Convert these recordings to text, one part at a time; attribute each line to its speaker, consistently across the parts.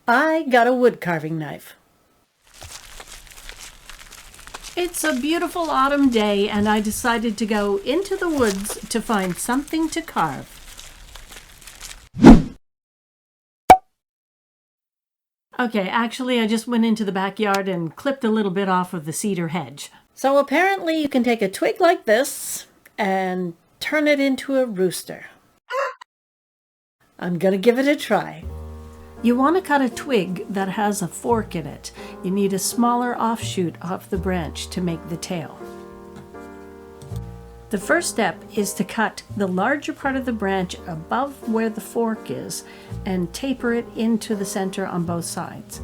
Speaker 1: I got a wood carving knife. It's a beautiful autumn day, and I decided to go into the woods to find something to carve. Okay, actually, I just went into the backyard and clipped a little bit off of the cedar hedge. So apparently you can take a twig like this and turn it into a rooster. I'm gonna give it a try. You want to cut a twig that has a fork in it. You need a smaller offshoot off the branch to make the tail. The first step is to cut the larger part of the branch above where the fork is and taper it into the center on both sides.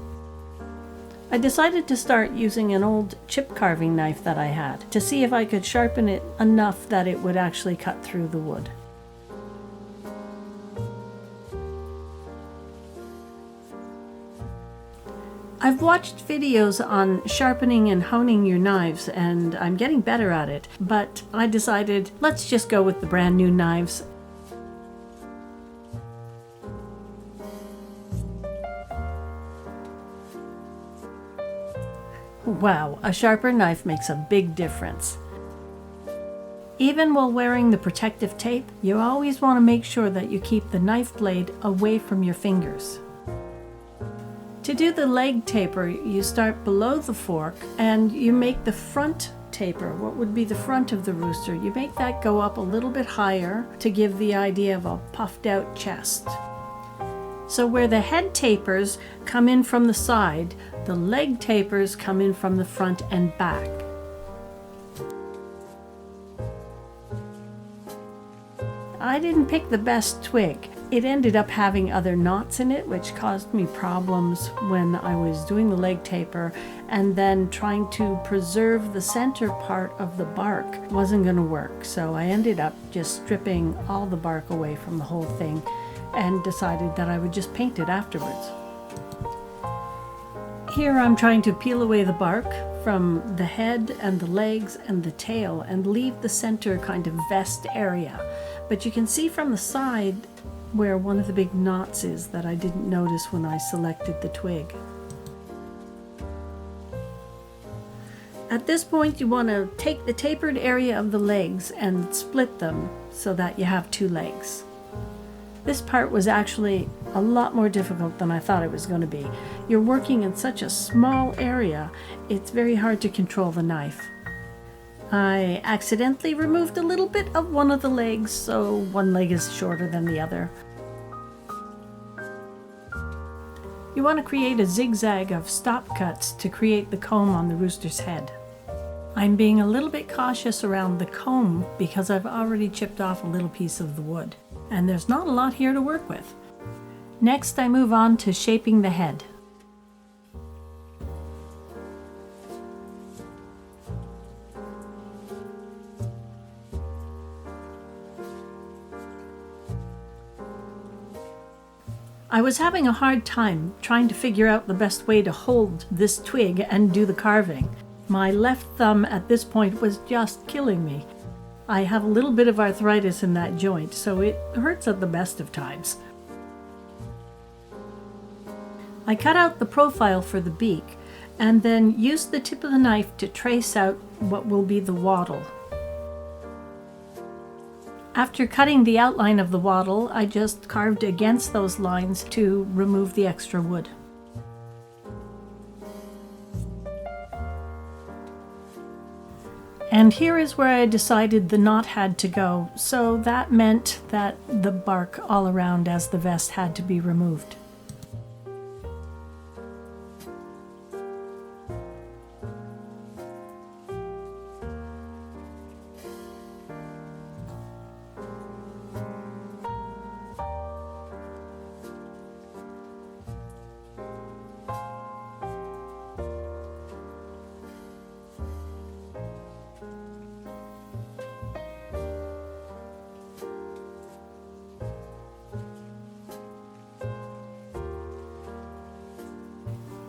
Speaker 1: I decided to start using an old chip carving knife that I had to see if I could sharpen it enough that it would actually cut through the wood. I've watched videos on sharpening and honing your knives, and I'm getting better at it, but I decided let's just go with the brand new knives. Wow, a sharper knife makes a big difference. Even while wearing the protective tape, you always want to make sure that you keep the knife blade away from your fingers. To do the leg taper, you start below the fork and you make the front taper, what would be the front of the rooster, you make that go up a little bit higher to give the idea of a puffed out chest. So where the head tapers come in from the side, the leg tapers come in from the front and back. I didn't pick the best twig. It ended up having other knots in it, which caused me problems when I was doing the leg taper, and then trying to preserve the center part of the bark wasn't going to work. So I ended up just stripping all the bark away from the whole thing and decided that I would just paint it afterwards. Here I'm trying to peel away the bark from the head and the legs and the tail and leave the center kind of vest area. But you can see from the side where one of the big knots is that I didn't notice when I selected the twig. At this point, you want to take the tapered area of the legs and split them so that you have two legs. This part was actually a lot more difficult than I thought it was going to be. You're working in such a small area, it's very hard to control the knife. I accidentally removed a little bit of one of the legs, so one leg is shorter than the other. You want to create a zigzag of stop cuts to create the comb on the rooster's head. I'm being a little bit cautious around the comb because I've already chipped off a little piece of the wood, and there's not a lot here to work with. Next, I move on to shaping the head. I was having a hard time trying to figure out the best way to hold this twig and do the carving. My left thumb at this point was just killing me. I have a little bit of arthritis in that joint, so it hurts at the best of times. I cut out the profile for the beak and then used the tip of the knife to trace out what will be the wattle. After cutting the outline of the wattle, I just carved against those lines to remove the extra wood. And here is where I decided the knot had to go, so that meant that the bark all around as the vest had to be removed.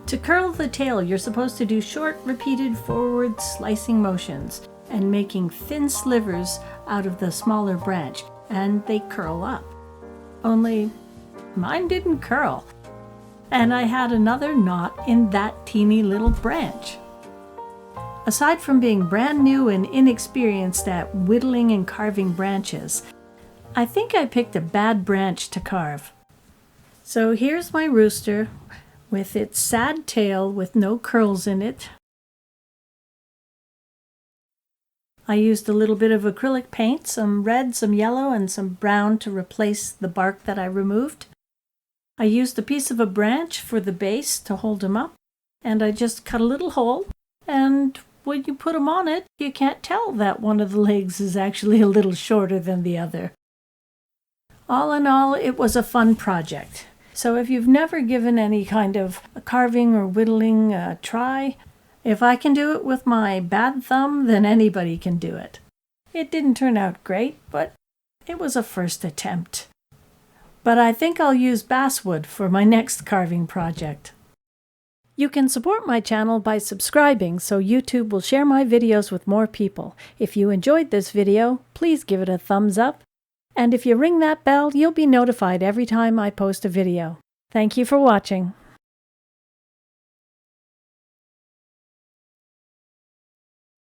Speaker 1: To curl the tail, you're supposed to do short, repeated forward slicing motions and making thin slivers out of the smaller branch, and they curl up. Only mine didn't curl. and I had another knot in that teeny little branch. Aside from being brand new and inexperienced at whittling and carving branches, I think I picked a bad branch to carve. So here's my rooster with its sad tail with no curls in it. I used a little bit of acrylic paint, some red, some yellow, and some brown to replace the bark that I removed. I used a piece of a branch for the base to hold him up, and I just cut a little hole, and when you put him on it, you can't tell that one of the legs is actually a little shorter than the other. All in all, it was a fun project. So if you've never given any kind of carving or whittling a try, if I can do it with my bad thumb, then anybody can do it. It didn't turn out great, but it was a first attempt. But I think I'll use basswood for my next carving project. You can support my channel by subscribing so YouTube will share my videos with more people. If you enjoyed this video, please give it a thumbs up. And if you ring that bell, you'll be notified every time I post a video. Thank you for watching.